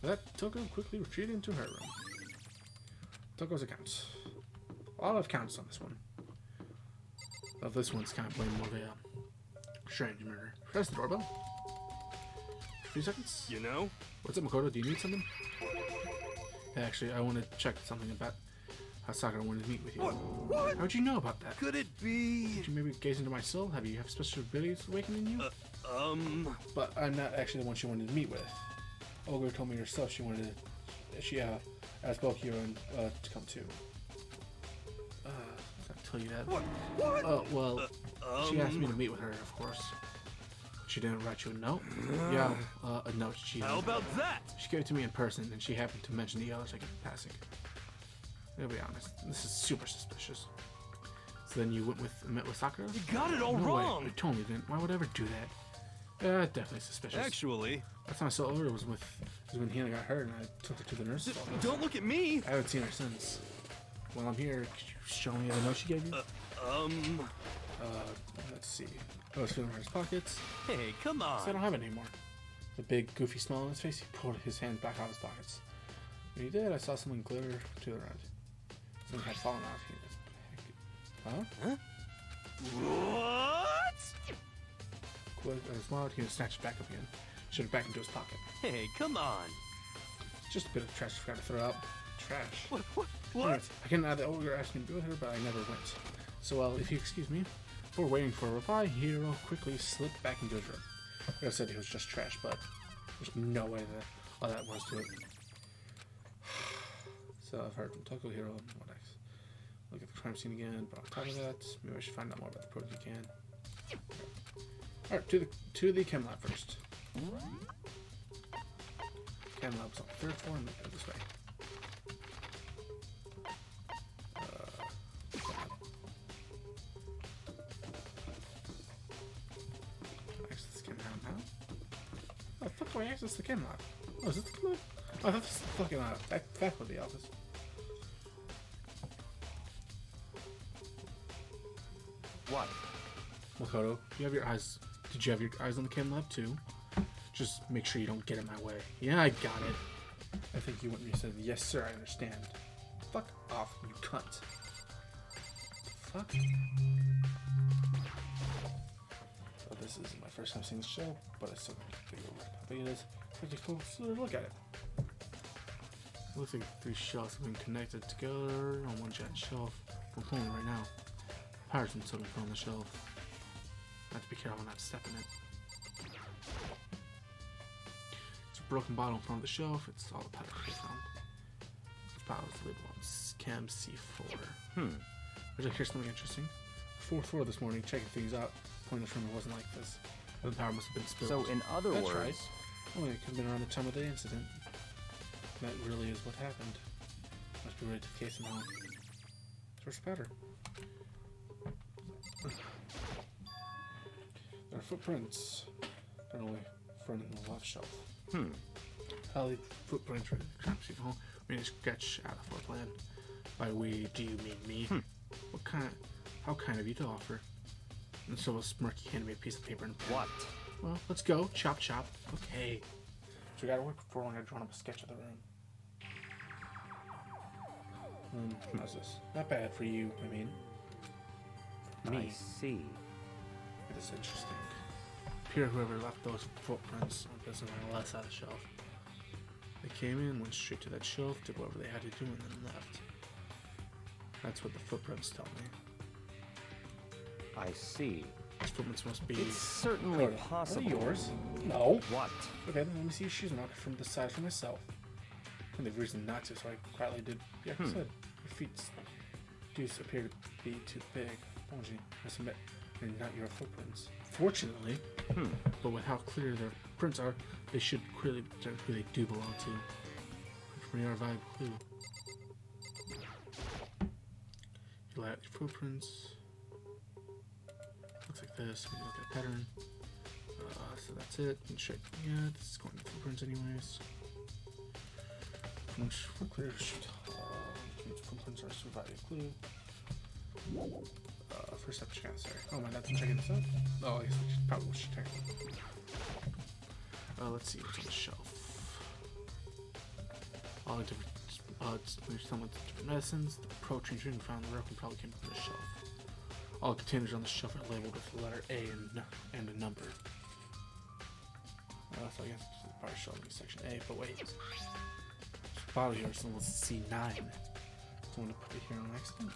With that, Toko quickly retreated into her room. Toko's accounts. A lot of accounts on this one. Well, this one's kind of more of a strange murder. Press the doorbell. 3 seconds. You know? What's up, Makoto? Do you need something? Yeah, actually, I want to check something about how Sakura wanted to meet with you. What? How'd you know about that? Could it be? Did you maybe gaze into my soul? Have you have special abilities awakened in you? But I'm not actually the one she wanted to meet with. Olga told me herself she wanted to. She asked both you and to come too. I'll tell you that. What? What? Oh well, she asked me to meet with her, of course. She didn't write you a note. Yeah, a note. How about that? She gave it to me in person, and she happened to mention the others like in passing. I'll be honest, this is super suspicious. So then you met with Sakura? You got it all No wrong. way. I totally didn't. Why would I ever do that? Definitely suspicious. Actually, Last time I saw her was when Hina got hurt, and I took her to the nurse's office. don't look at me. I haven't seen her since. While I'm here, could you show me the note she gave you? Let's see. I was feeling in his pockets. Hey, come So I on. don't have it anymore. The big, goofy smile on his face, he pulled his hand back out of his pockets. When he did, I saw something glitter to the right. Something had fallen out here. Huh? What? Quick, as a smile, he snatched it back up again. Shoved it back into his pocket. Hey, come on. Just a bit of trash I forgot to throw out. Trash. What? Anyways, I can add the ogre asked me to be with her, but I never went. So, well, if you excuse me, before waiting for a reply, Hiro quickly slipped back into his room. Like I said, it was just trash, but there's no way that all that was to it. So I've heard from Toko Hiro and what else. Look at the crime scene again, but on top of that, maybe I should find out more about the protege can. Alright, to the chem lab first. Chem lab's on the 3rd floor and go this way. Access the chem lab now. Oh, fuck do I access the chem lab? Oh, is this the chem lab? Oh, that's the fucking faculty office. What? Makoto, you have your eyes. Did you have your eyes on the chem lab too? Just make sure you don't get in my way. Yeah, I got it. I think you went and you said, yes sir, I understand. Fuck off, you cunt. Fuck. So this isn't my first time seeing the show, but I still can't figure out how big it is. Pretty cool, so look at it. It looks like 3 shelves have been connected together on one giant shelf. I'm pulling it right now. Power's been suddenly put on the shelf. I have to be careful not to step in it. It's a broken bottle in front of the shelf. It's all the powder came from. This bottle is labeled on Chem C4. Would you hear something interesting? 4th floor this morning, checking things out. Point this room wasn't like this. The power must have been spilled. So, in other That's words, right. Only it could have been around the time of the incident. That really is what happened. Must be related to the case now. Source powder. There are footprints. They're only front and the left shelf. How the footprints are crime scene home. We need to sketch out a floor plan. By we, do you mean me? What kind? How kind of you to offer? And so a smirky handed me a piece of paper and what? well, let's go. Chop chop. Okay. So we gotta work before long. I've drawn up a sketch of the room. How's this? Not bad for you, I mean. I Me. see. It is interesting. appear whoever left those footprints on business on the left side of the shelf. They came in, went straight to that shelf, did whatever they had to do, and then left. That's what the footprints tell me. I see. These footprints must be... It's certainly Are possible. they yours? No. What? Okay, then let me see your shoes marked from the side for myself. And they've reason not to, so I quietly did. Yeah, I said, your feet do appear to be too big. Apology, I submit, they're not your footprints. Fortunately, but with how clear their prints are, they should clearly determine who they do belong to. Pretty are valuable clue. You lay out your footprints. Looks like this. We look at a pattern. So that's it. And check. Yeah, this is going to footprints anyways. Which clear should footprints are surviving clue. First step check out. Sorry. Oh my, that's checking this out. Oh, I guess we should probably check it. Let's see what's on the shelf. All the different. There's some with different medicines. The protein drink found in the record probably came from the shelf. All the containers on the shelf are labeled with the letter A and a number. So I guess it's probably showing me section A, but wait. This bottle here is almost C9. So I'm going to put it here on accident.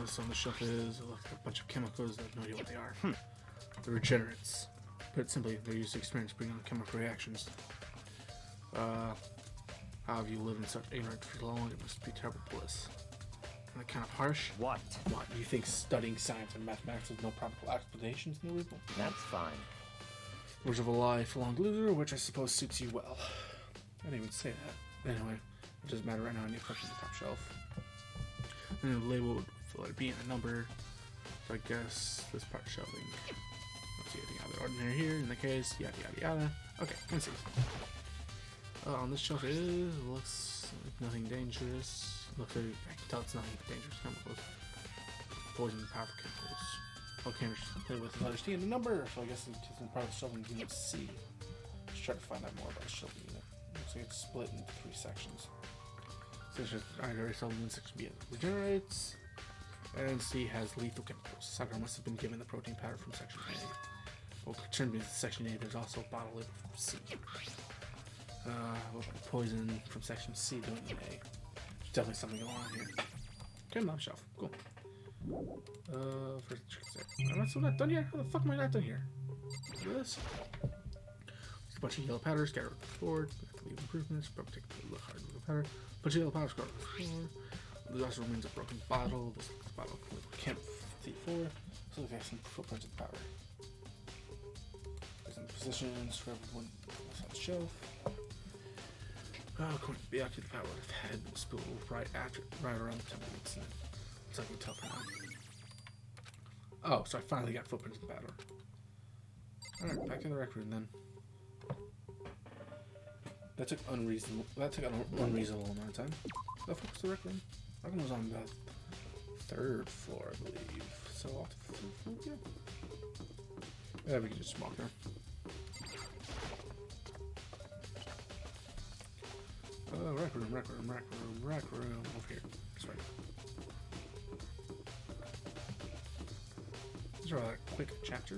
So on the shelf is a bunch of chemicals. I have no idea what they are. They're regenerates. Put simply, they're used to experience bringing on chemical reactions. How have you lived in such ignorance for long? It must be terrible bliss. Isn't that kind of harsh? What? What, you think studying science and mathematics with no practical explanations in the reason? That's fine. Words of a lifelong loser, which I suppose suits you well. I didn't even say that. Anyway, it doesn't matter right now. I need to put it on the top shelf. And then labeled with the letter B and a number. So I guess this part shelving. Let's see anything out of the ordinary here. In the case, yada yada yada. Okay, let's see. On this shelf looks like nothing dangerous. Looks like I can tell it's nothing dangerous. Chemicals, poison, powerful chemicals. Okay, just play with the letters T and the number. So I guess it's in part of the shelving unit C. Let's try to find out more about the shelving unit. Looks like it's split into 3 sections. So it's just either shelving in section B regenerates, and C has lethal chemicals. Sakura must have been given the protein powder from section A. Well, concerning section A, there's also a bottle labeled from C. Poison from section C doing A. There's definitely something going on here. Okay, on the shelf. Cool. First check. I'm still not done here? How the fuck am I not done here? Look at this. There's a bunch of yellow powders scattered on the board. We have to leave improvements. Probably take a look hard with the powder. Bunch of yellow powders scattered on the floor. There also remains a broken bottle. This bottle with Camp C4. So we have some footprints of the powder. There's some positions for everyone that's on the shelf. According to Biaki, the power would have had been spilled right around the time of the incident. Looks like we can tell for now. Oh, so I finally got footprints in the powder. Alright, back in the rec room then. That took an unreasonable amount of time. The fuck was the rec room? Rec room was on the 3rd floor, I believe. So off the 3rd floor, yeah. Yeah, we can just walk there. Rec room, over here. That's right. These are a quick chapter.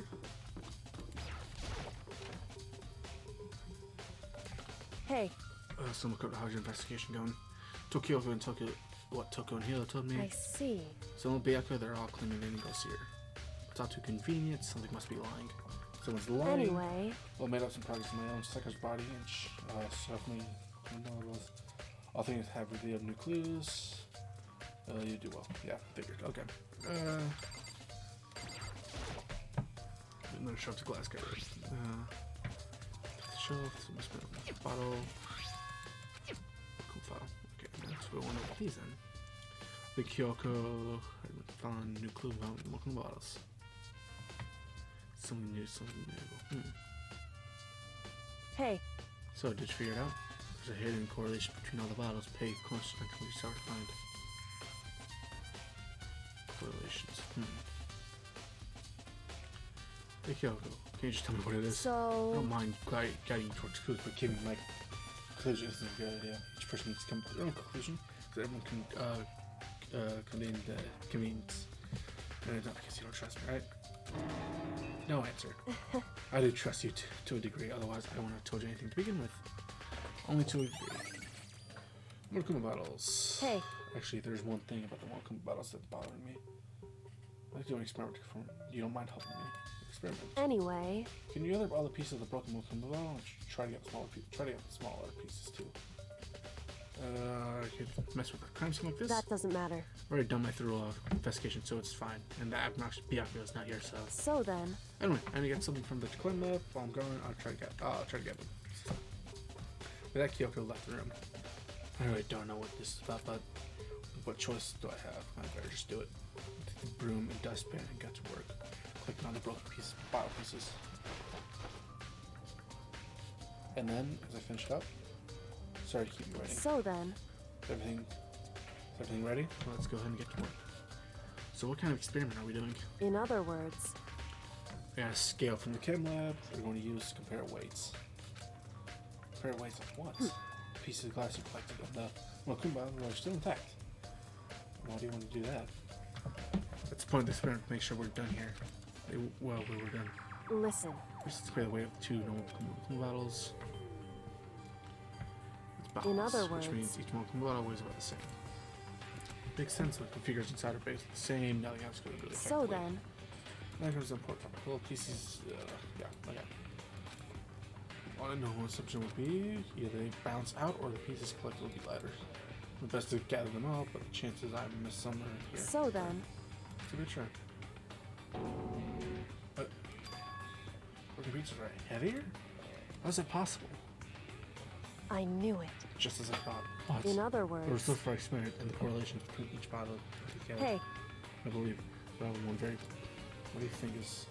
Hey, Someone could how's your investigation going? Tokyo and Tokyo and Hilo told me. I see. Someone Byaku, they're all claiming they didn't go see her. It's not too convenient, something must be lying. Someone's lying. Anyway. Well, made up some progress in my own Sucker's body and certainly all things have revealed new clues. You do well. Yeah, figured. Okay. Another shelf to glass guy. Shelf, so we spent a bottle. Cool file. Okay, so we want to put these in. The Kyoko found new clue about looking bottles. Something new, Hey, So, did you figure it out? There's a hidden correlation between all the bottles. Pay close attention to what you start to find. Correlations. Hey Kyoko, can you just tell me what it is? I so don't mind guiding you towards clues, but giving like conclusion isn't a good idea. Each person needs to come to their own conclusion, so everyone can come in the convenience. And I guess you don't trust me, right? No answer. I do trust you to a degree, otherwise I wouldn't have told you anything to begin with. Only to a degree. More Kuma bottles. Hey. Actually, there's one thing about the more Kuma bottles that's bothering me. I'd like to do an experiment to confirm. You don't mind helping me? Experiment. Anyway. Can you gather all the pieces of the broken Kuma bottle and try to get the smaller pieces too? I could mess with a crime scene like this. That doesn't matter. I've already done my thorough investigation, so it's fine. And the obnoxious Byakuyo's not here, so. So then. Anyway, I need to get something from the clan lab. While I'm going, I'll try to get them. With that, Kyoko left the room. I really don't know what this is about, but what choice do I have? I better just do it. Take the broom and dustpan and get to work. Clicking on the broken bottle pieces. And then, as I finish up, sorry to keep you waiting. So then. Is everything ready? Well, let's go ahead and get to work. So what kind of experiment are we doing? In other words. We got a scale from the chem lab. We're going to use to compare weights. Compare weights of what? Pieces of glass you collected and the Kuma bottle are still intact. Why do you want to do that? That's the point of the experiment, to make sure we're done here. Well, we were done. Listen. Let's compare the weight of the two normal Kuma bottles. In other words, which means each Kuma bottle weighs about the same. Makes sense when the figures inside are basically the same. Nothing else could really affect so weight. then. That comes important. Little pieces. Yeah. Okay. What a normal assumption would be either they bounce out or the pieces collected will be lighter. The best to gather them all, but the chances I miss some are here. So then. It's a good try. But broken pieces are heavier? How is that possible? I knew it. Just as I thought. What? In other There was words. no for experiment and the correlations between each bottle together. Hey. I believe rather than one very. What do you think is?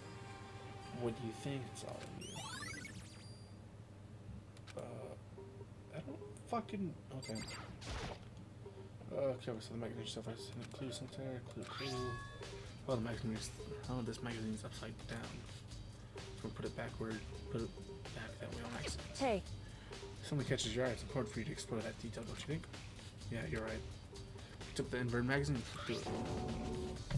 What do you think it's all of you? I don't fucking. Okay. Okay, so the magazine stuff has a clue somewhere. Clue. Oh, the magazine is. Oh, this magazine is upside down. So we'll put it backward. Put it back that way on accident. Hey. If something catches your eye, it's important for you to explore that detail, don't you think? Yeah, you're right. Picked up the invert magazine and flipped through it.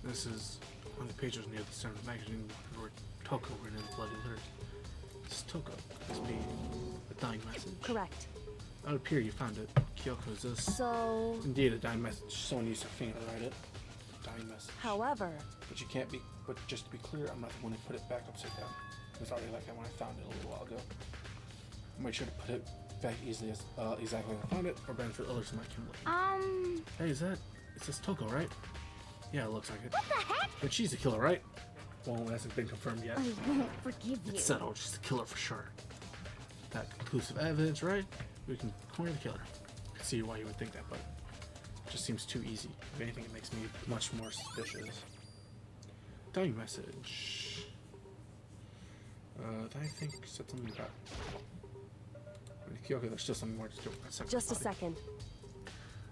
This is on the pages near the center of the magazine, the word Toko written in bloody letters. This is Toko. This be a dying message. Correct. Out of here, you found it. Kyoko, is this? So. Indeed, a dying message. Someone used their finger to write it. Dying message. However. But you can't be. But just to be clear, I'm not the one who put it back upside down. It was already like that when I found it a little while ago. Make sure to put it back easily as exactly as I found it, or benefit others in my community. Hey, is this Toko, right? Yeah, it looks like it. What the heck? But she's the killer, right? Well, it hasn't been confirmed yet. I won't forgive you. It's settled. She's the killer for sure. That conclusive evidence, right? We can corner the killer. I can see why you would think that, but it just seems too easy. If anything, it makes me much more suspicious. Dying message. I think said something about. Kyoko, there's still something more to do. Just a second.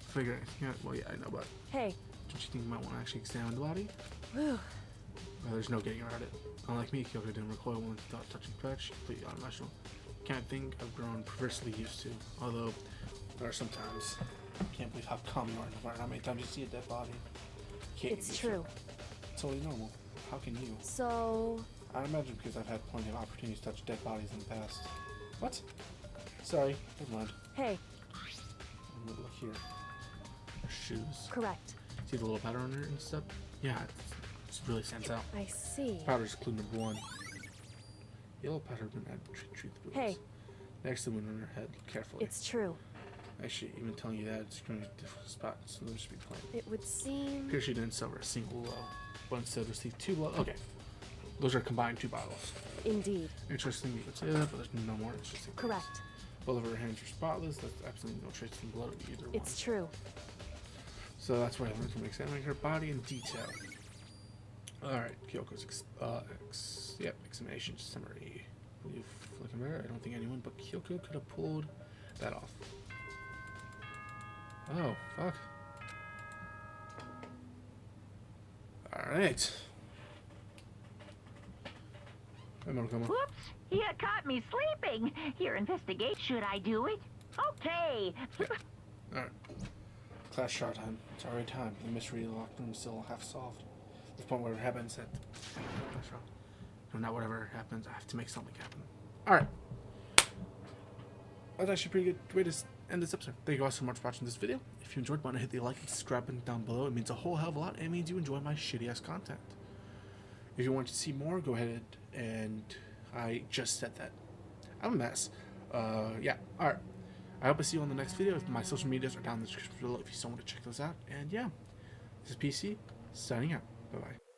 Figure. Yeah. Well, yeah, I know, but Hey. don't you think you might want to actually examine the body? Whew. Well, there's no getting around it. Unlike me, Kyoko didn't recoil when without touching flesh. Completely unemotional. Can't think I've grown perversely used to. Although there are some times. I can't believe how calm you are no matter how many times you see a dead body. Can't It's get used true. to it. It's totally normal. How can you? So. I imagine because I've had plenty of opportunities to touch dead bodies in the past. What? Sorry, never mind. Hey. Look here. Her shoes. Correct. See the little powder on her and stuff? Yeah, it really stands out. I see. Powder's clue number 1. Yellow powder been added to treat the wounds. Hey. Next to the wound on her head, carefully. It's true. Actually, even telling you that, it's going to different spots, so let's just be plain. It would seem. Here she didn't suffer a single blow, but instead received 2 blows. Okay. Those are combined 2 bottles. Indeed. Interesting you would say that, but there's no more interesting. Correct. Both of her hands are spotless. There's absolutely no trace of blood of either one. It's true. So that's what I learned from examining her body in detail. Alright, Kyoko's examination summary. You've looking there, I don't think anyone but Kyoko could have pulled that off. Oh, fuck. Alright. I'm gonna come on. Whoops! You caught me sleeping. Your investigate. Should I do it? Okay. Yeah. Alright. Class shot time. It's already time. The mystery of the locked room is still half solved. the point where it happens that no, not whatever happens. I have to make something happen. All right. That's actually a pretty good way to end this episode. Thank you guys so much for watching this video. If you enjoyed, why not hit the like and subscribe button down below. It means a whole hell of a lot. And it means you enjoy my shitty ass content. If you want to see more, go ahead and I just said that. I'm a mess. Yeah. All right. I hope I see you on the next video. My social medias are down in the description below if you still want to check those out. And yeah, this is PC signing out. Bye bye.